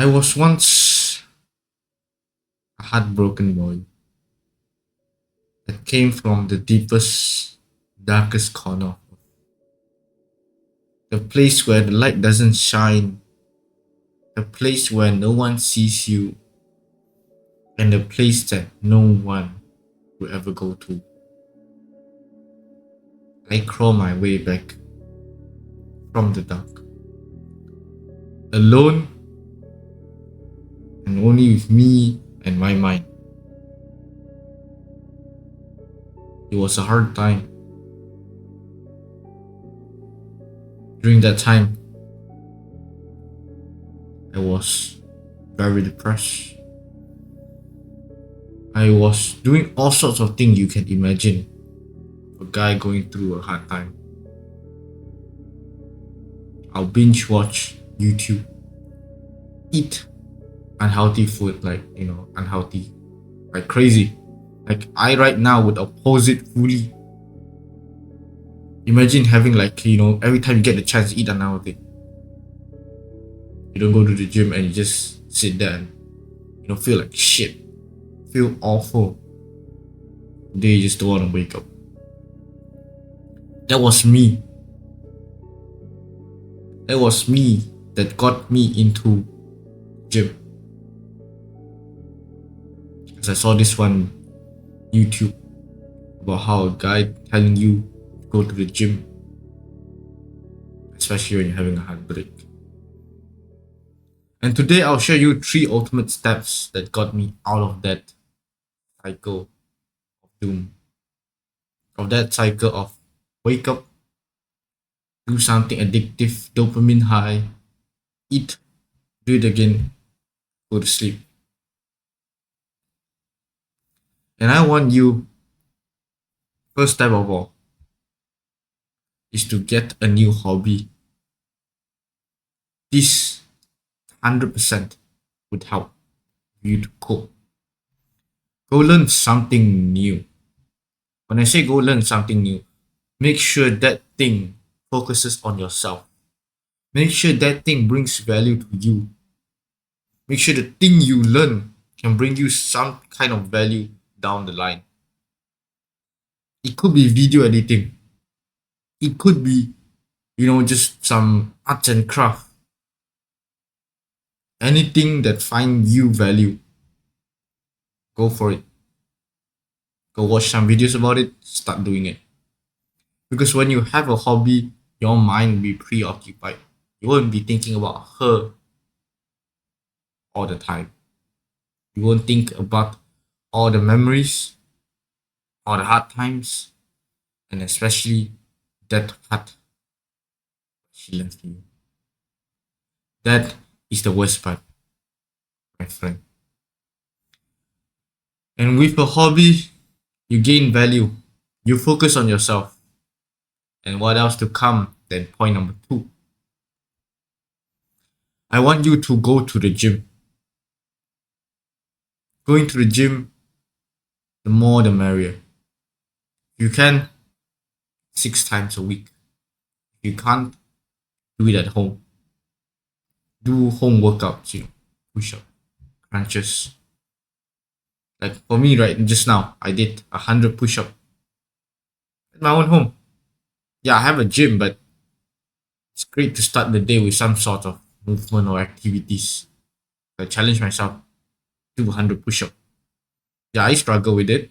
I was once a heartbroken boy that came from the deepest, darkest corner. The place where the light doesn't shine, the place where no one sees you, and the place that no one will ever go to. I crawl my way back from the dark, alone and only with me and my mind. It was a hard time. During that time, I was very depressed. I was doing all sorts of things you can imagine a guy going through a hard time. I'll binge watch YouTube, eat unhealthy food, like unhealthy, like crazy. Like I right now would oppose it fully. Imagine having every time you get the chance to eat unhealthy. You don't go to the gym and you just sit there and feel like shit. Feel awful. They just don't want to wake up. That was me. That was me that got me into gym. Because I saw this one YouTube about how a guy telling you to go to the gym, especially when you're having a heartbreak. And today I'll show you 3 ultimate steps that got me out of that cycle of doom. Of that cycle of wake up, do something addictive, dopamine high, eat, do it again, go to sleep. And I want you, first step of all, is to get a new hobby. This 100% would help you to cope. Go learn something new. When I say go learn something new, make sure that thing focuses on yourself. Make sure that thing brings value to you. Make sure the thing you learn can bring you some kind of value down the line. It could be video editing. It could be, just some arts and craft. Anything that finds you value, go for it. Go watch some videos about it, start doing it. Because when you have a hobby, your mind will be preoccupied. You won't be thinking about her all the time. You won't think about all the memories, all the hard times, and especially that part she left you. That is the worst part, my friend. And with a hobby, you gain value. You focus on yourself. And what else to come? Then point number 2. I want you to go to the gym. Going to the gym, the more the merrier. You can 6 times a week. If you can't, do it at home. Do home workouts, push up, crunches. Like for me, right just now, I did 100 push up at my own home. Yeah, I have a gym, but it's great to start the day with some sort of movement or activities. I challenge myself, do 100 push up. Yeah, I struggle with it.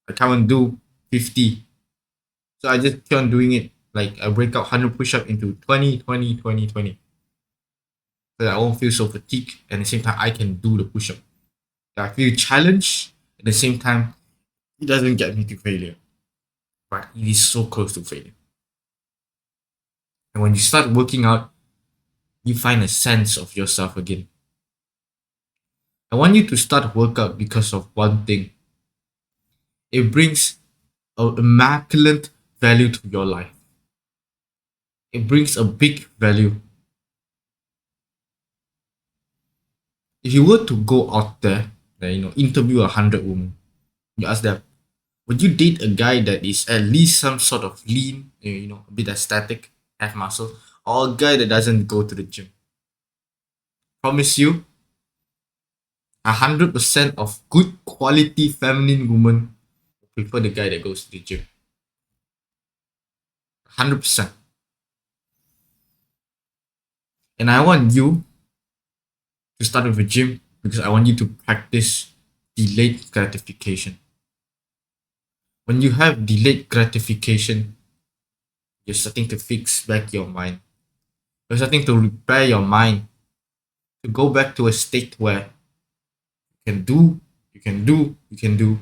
I can't do 50. So I just keep on doing it. Like I break out 100 push up into 20, 20, 20, 20. So that I won't feel so fatigued. And at the same time, I can do the push up. I feel challenged. At the same time, it doesn't get me to failure. But it is so close to failure. And when you start working out, you find a sense of yourself again. I want you to start workout because of one thing. It brings an immaculate value to your life. It brings a big value. If you were to go out there and interview 100 women, you ask them, would you date a guy that is at least some sort of lean, a bit aesthetic, have muscle, or a guy that doesn't go to the gym? Promise you, 100% of good quality feminine women prefer the guy that goes to the gym. 100%. And I want you to start with a gym because I want you to practice delayed gratification. When you have delayed gratification, you're starting to fix back your mind. You're starting to repair your mind to go back to a state where you can do, you can do, you can do.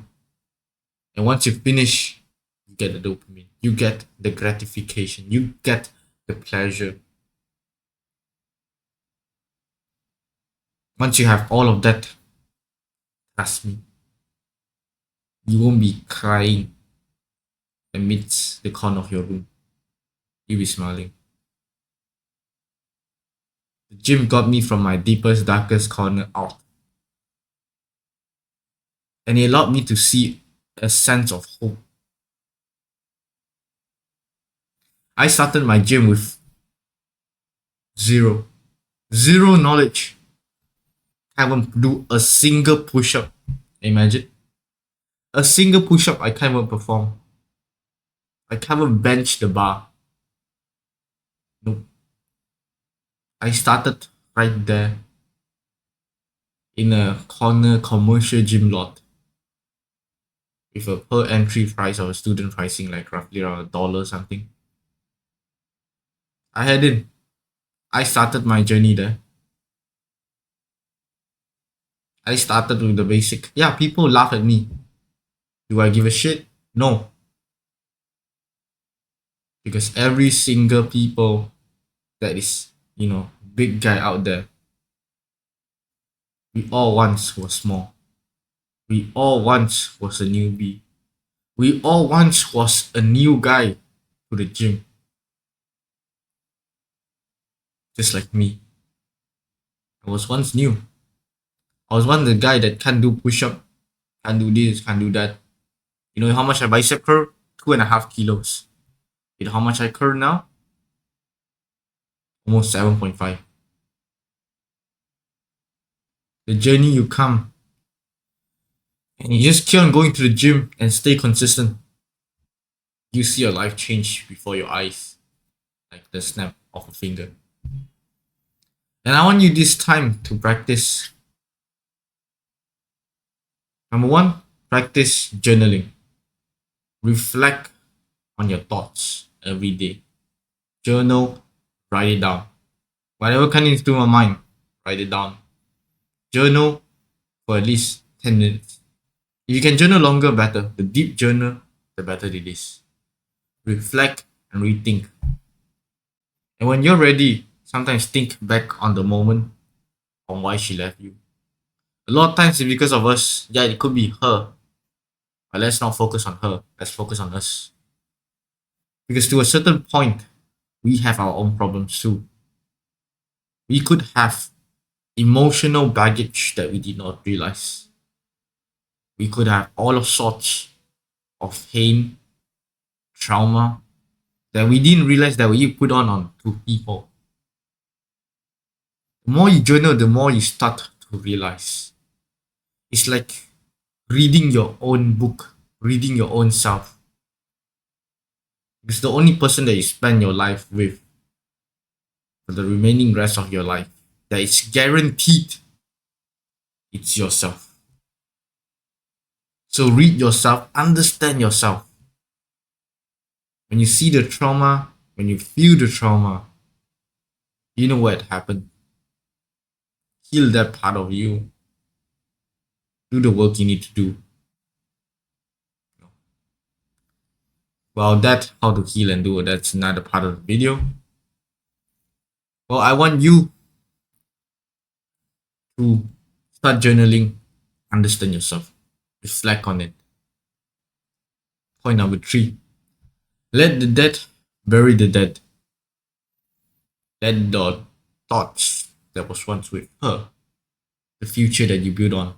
And once you finish, you get the dopamine, you get the gratification, you get the pleasure. Once you have all of that, trust me, you won't be crying amidst the corner of your room. You'll be smiling. The gym got me from my deepest, darkest corner out. And it allowed me to see a sense of hope. I started my gym with zero knowledge. Can't even do a single push-up. Imagine. A single push-up I can't even perform. I can't even bench the bar. Nope. I started right there in a corner commercial gym lot with a per entry price of a student pricing like roughly around $1 something. I had in. I started my journey there. I started with the basic. Yeah, people laugh at me. Do I give a shit? No. Because every single people that is, big guy out there, we all once was small. We all once was a newbie. We all once was a new guy to the gym. Just like me. I was once new. I was once the guy that can't do push-up, can't do this, can't do that. You know how much I bicep curl? 2.5 kilos. You know how much I curl now? Almost 7.5. The journey you come and you just keep on going to the gym and stay consistent. You see your life change before your eyes, like the snap of a finger. And I want you this time to practice. Number one, practice journaling. Reflect on your thoughts every day. Journal, write it down. Whatever comes into my mind, write it down. Journal for at least 10 minutes. If you can journal longer, better. The deep journal, the better it is. Reflect and rethink. And when you're ready, sometimes think back on the moment on why she left you. A lot of times it's because of us. Yeah, it could be her. But let's not focus on her. Let's focus on us. Because to a certain point, we have our own problems too. We could have emotional baggage that we did not realize. We could have all sorts of pain, trauma that we didn't realize that we put on to people. The more you journal, the more you start to realize. It's like reading your own book, reading your own self. It's the only person that you spend your life with for the remaining rest of your life that is guaranteed it's yourself. So read yourself, understand yourself. When you see the trauma, when you feel the trauma, you know what happened. Heal that part of you. Do the work you need to do. Well, that's how to heal and do it. That's another part of the video. Well, I want you to start journaling, understand yourself, reflect on it. Point number 3. Let the dead bury the dead. Let the thoughts that was once with her, the future that you build on,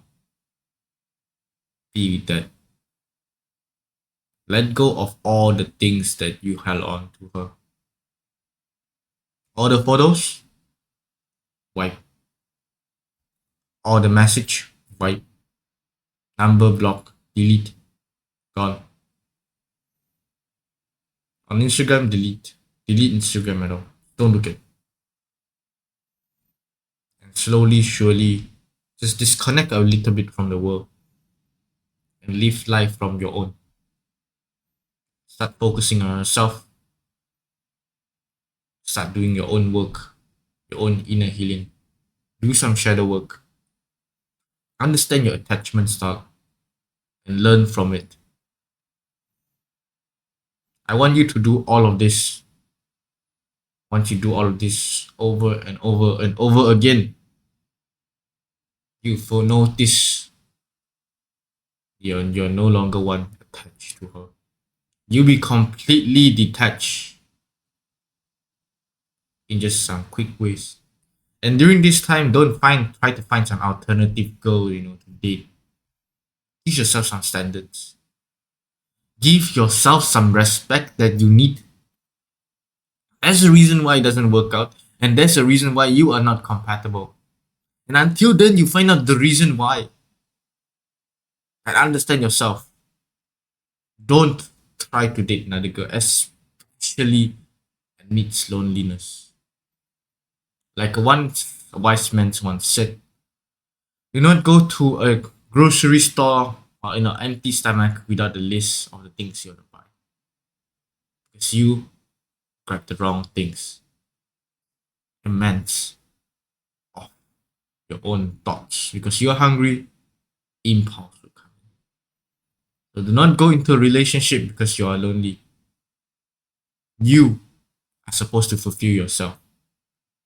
be with that. Let go of all the things that you held on to her. All the photos, wipe. All the message, wipe, number block, delete, gone. On Instagram, delete. Delete Instagram at all. Don't look at it. And slowly, surely, just disconnect a little bit from the world and live life from your own. Start focusing on yourself. Start doing your own work, your own inner healing. Do some shadow work. Understand your attachment style and learn from it. I want you to do all of this. Once you do all of this over and over and over again, you will notice you're no longer one attached to her. You'll be completely detached in just some quick ways. And during this time, don't try to find some alternative girl, to date. Teach yourself some standards. Give yourself some respect that you need. That's the reason why it doesn't work out, and that's the reason why you are not compatible. And until then, you find out the reason why. And understand yourself. Don't try to date another girl, especially amidst loneliness. Like a wise man once said, do not go to a grocery store or in an empty stomach without a list of the things you want to buy. Because you grab the wrong things. Immense of your own thoughts. Because you're hungry, impulse will come in. So do not go into a relationship because you are lonely. You are supposed to fulfill yourself,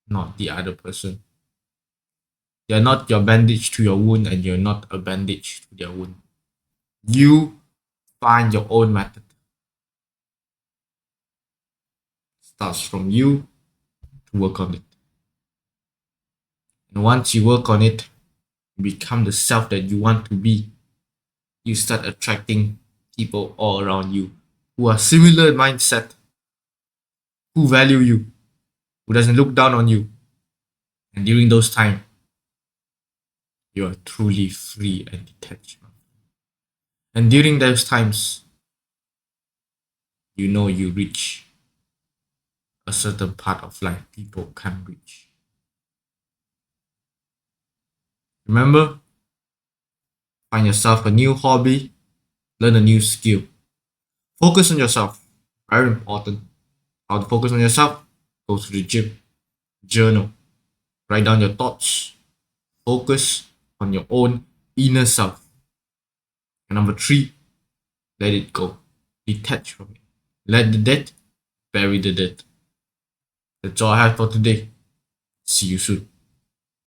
not the other person. They are not your bandage to your wound, and you're not a bandage to their wound. You find your own method. Starts from you to work on it. And once you work on it, you become the self that you want to be. You start attracting people all around you who are similar mindset, who value you, who doesn't look down on you. And during those times, you are truly free and detached. And during those times, you reach a certain part of life people can't reach. Remember, find yourself a new hobby, learn a new skill. Focus on yourself. Very important. How to focus on yourself? Go to the gym, journal, write down your thoughts, focus on your own inner self. And number 3, let it go. Detach from it. Let the dead bury the dead. That's all I have for today. See you soon.